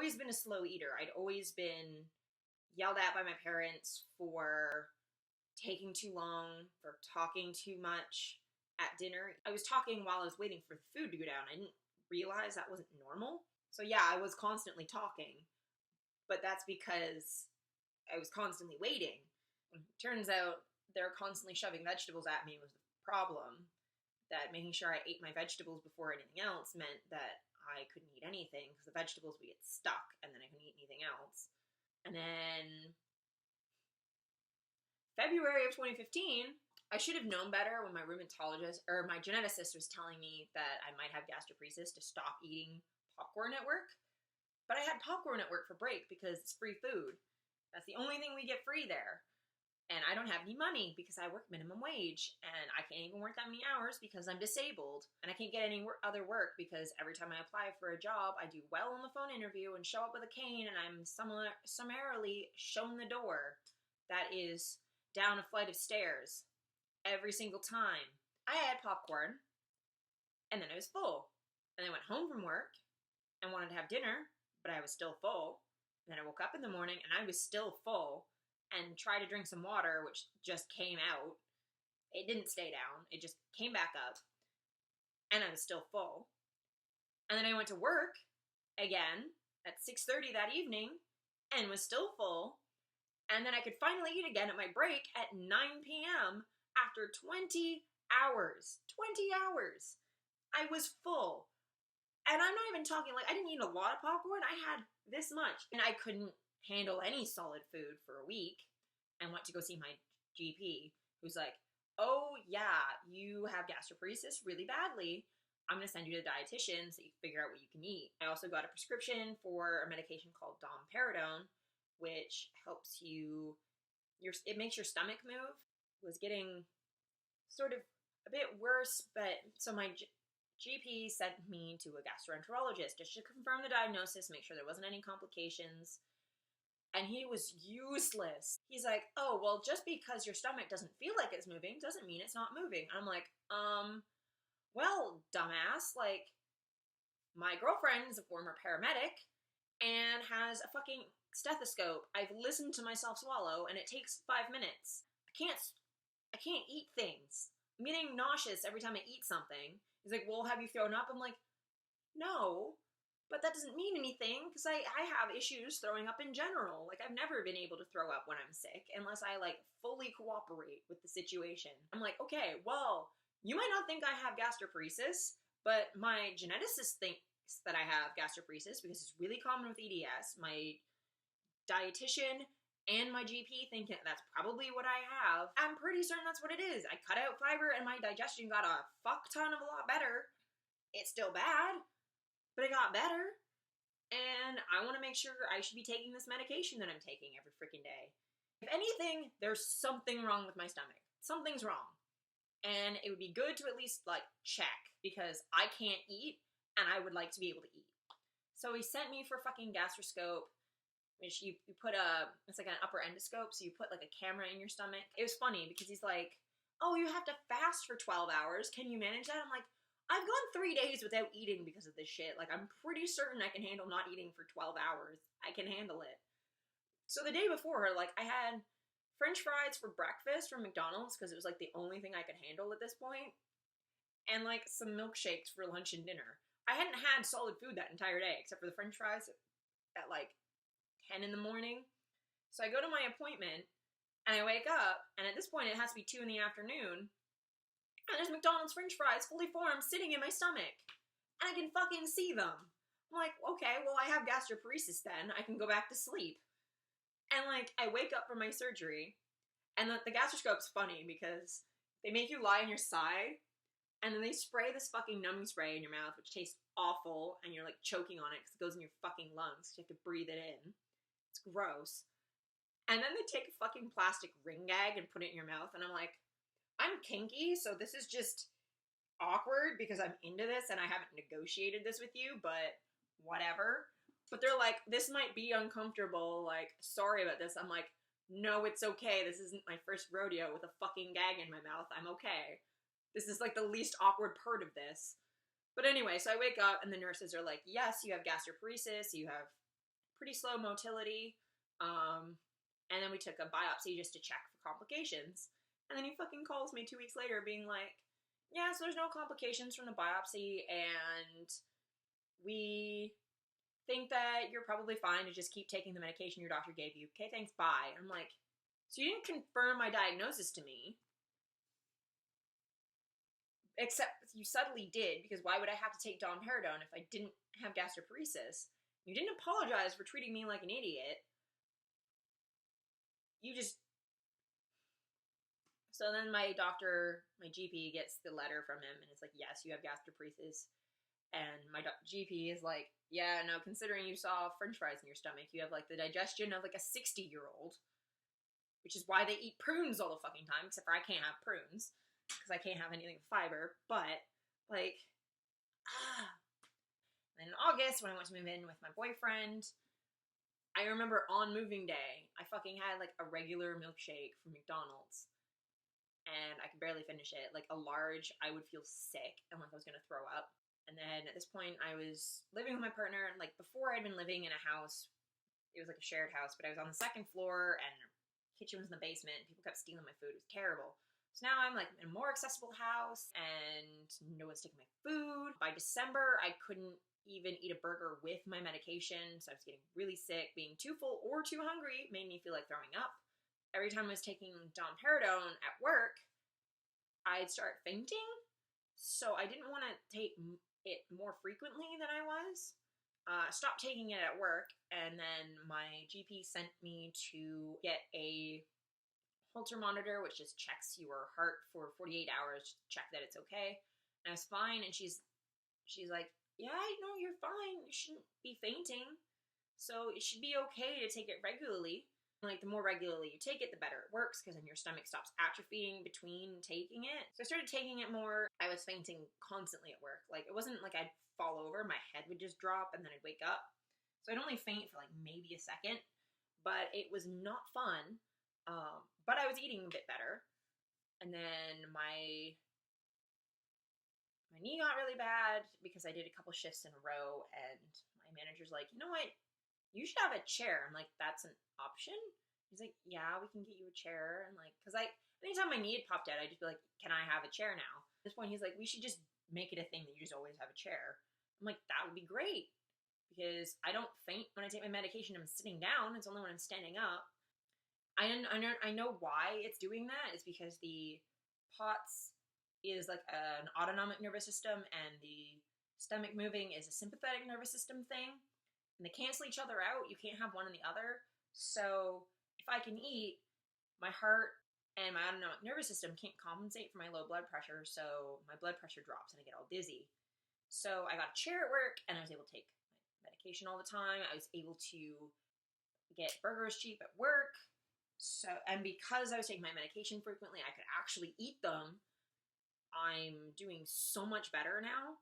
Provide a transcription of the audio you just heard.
always been a slow eater. I'd always been yelled at by my parents for taking too long, for talking too much at dinner. I was talking while I was waiting for the food to go down. I didn't realize that wasn't normal. So yeah, I was constantly talking, but that's because I was constantly waiting. And it turns out they're constantly shoving vegetables at me was the problem. That making sure I ate my vegetables before anything else meant that I couldn't eat anything because the vegetables would get stuck and then I couldn't eat anything else. And then February of 2015, I should have known better when my rheumatologist or my geneticist was telling me that I might have gastroparesis to stop eating popcorn at work. But I had popcorn at work for break because it's free food. That's the only thing we get free there. And I don't have any money because I work minimum wage, and I can't even work that many hours because I'm disabled, and I can't get any other work because every time I apply for a job, I do well on the phone interview and show up with a cane, and I'm summarily shown the door that is down a flight of stairs every single time. I had popcorn, and then I was full, and I went home from work and wanted to have dinner, but I was still full. And then I woke up in the morning, and I was still full, and tried to drink some water, which just came out. It didn't stay down. It just came back up. And I was still full. And then I went to work again at 6:30 that evening and was still full. And then I could finally eat again at my break at 9 p.m. after 20 hours. 20 hours. I was full. And I'm not even talking, like, I didn't eat a lot of popcorn. I had this much. And I couldn't handle any solid food for a week and went to go see my GP, who's like, oh yeah, you have gastroparesis really badly. I'm going to send you to a dietitian so you can figure out what you can eat. I also got a prescription for a medication called domperidone, which helps you, it makes your stomach move. It was getting sort of a bit worse, but so my GP sent me to a gastroenterologist just to confirm the diagnosis, make sure there wasn't any complications. And he was useless. He's like, oh, well, just because your stomach doesn't feel like it's moving doesn't mean it's not moving. And I'm like, well, dumbass, like, my girlfriend is a former paramedic and has a fucking stethoscope. I've listened to myself swallow, and it takes 5 minutes. I can't eat things. I'm getting nauseous every time I eat something. He's like, well, have you thrown up? I'm like, no. But that doesn't mean anything, because I have issues throwing up in general. Like, I've never been able to throw up when I'm sick, unless I, like, fully cooperate with the situation. I'm like, okay, well, you might not think I have gastroparesis, but my geneticist thinks that I have gastroparesis, because it's really common with EDS. My dietitian and my GP think that's probably what I have. I'm pretty certain that's what it is. I cut out fiber, and my digestion got a fuck ton of a lot better. It's still bad, but it got better, and I want to make sure I should be taking this medication that I'm taking every freaking day. If anything, there's something wrong with my stomach. Something's wrong. And it would be good to at least, like, check, because I can't eat, and I would like to be able to eat. So he sent me for fucking gastroscope, which you put it's like an upper endoscope, so you put, like, a camera in your stomach. It was funny, because he's like, oh, you have to fast for 12 hours. Can you manage that? I'm like, I've gone 3 days without eating because of this shit. Like, I'm pretty certain I can handle not eating for 12 hours. I can handle it. So the day before, like, I had French fries for breakfast from McDonald's because it was, like, the only thing I could handle at this point. And, like, some milkshakes for lunch and dinner. I hadn't had solid food that entire day, except for the French fries at, like, 10 in the morning. So I go to my appointment, and I wake up, and at this point it has to be 2 in the afternoon, and there's McDonald's French fries, fully formed, sitting in my stomach. And I can fucking see them. I'm like, okay, well, I have gastroparesis then. I can go back to sleep. And, like, I wake up from my surgery, and the gastroscope's funny because they make you lie on your side, and then they spray this fucking numbing spray in your mouth, which tastes awful, and you're, like, choking on it because it goes in your fucking lungs. You have to breathe it in. It's gross. And then they take a fucking plastic ring gag and put it in your mouth, and I'm like, I'm kinky, so this is just awkward because I'm into this and I haven't negotiated this with you, but whatever. But they're like, this might be uncomfortable, like, sorry about this. I'm like, no, it's okay. This isn't my first rodeo with a fucking gag in my mouth. I'm okay. This is, like, the least awkward part of this. But anyway, so I wake up and the nurses are like, yes, you have gastroparesis, you have pretty slow motility. And then we took a biopsy just to check for complications. And then he fucking calls me 2 weeks later being like, yeah, so there's no complications from the biopsy, and we think that you're probably fine to just keep taking the medication your doctor gave you. Okay, thanks, bye. I'm like, so you didn't confirm my diagnosis to me, except you subtly did, because why would I have to take domperidone if I didn't have gastroparesis? You didn't apologize for treating me like an idiot. You just... So then my doctor, my GP, gets the letter from him, and it's like, yes, you have gastroparesis. And my GP is like, yeah, no, considering you saw french fries in your stomach, you have, like, the digestion of, like, a 60-year-old. Which is why they eat prunes all the fucking time, except for I can't have prunes, because I can't have anything with fiber. But, like, And in August, when I went to move in with my boyfriend, I remember on moving day, I fucking had, like, a regular milkshake from McDonald's. And I could barely finish it. Like, a large, I would feel sick and like I was gonna throw up. And then at this point, I was living with my partner, and like before I'd been living in a house, it was like a shared house, but I was on the second floor and the kitchen was in the basement. People kept stealing my food. It was terrible. So now I'm like in a more accessible house and no one's taking my food. By December, I couldn't even eat a burger with my medication, so I was getting really sick. Being too full or too hungry made me feel like throwing up. Every time I was taking domperidone at work, I'd start fainting. So I didn't want to take it more frequently than I was. Stopped taking it at work, and then my GP sent me to get a Holter monitor, which just checks your heart for 48 hours to check that it's okay. And I was fine, and she's like, yeah, no, you're fine. You shouldn't be fainting. So it should be okay to take it regularly. Like, the more regularly you take it, the better it works, because then your stomach stops atrophying between taking it. So I started taking it more. I was fainting constantly at work. Like, it wasn't like I'd fall over, my head would just drop, and then I'd wake up. So I'd only faint for like maybe a second, but it was not fun. But I was eating a bit better. And then my knee got really bad because I did a couple shifts in a row, and my manager's like, you know what? You should have a chair. I'm like, that's an option? He's like, yeah, we can get you a chair. And like, cause anytime my knee had popped out, I'd just be like, can I have a chair now? At this point, he's like, we should just make it a thing that you just always have a chair. I'm like, that would be great, because I don't faint when I take my medication. I'm sitting down. It's only when I'm standing up. I know why it's doing that. It's because the POTS is like an autonomic nervous system, and the stomach moving is a sympathetic nervous system thing. And they cancel each other out. You can't have one and the other. So if I can eat, my heart and my autonomic nervous system can't compensate for my low blood pressure, so my blood pressure drops and I get all dizzy. So I got a chair at work, and I was able to take my medication all the time. I was able to get burgers cheap at work. And because I was taking my medication frequently, I could actually eat them. I'm doing so much better now.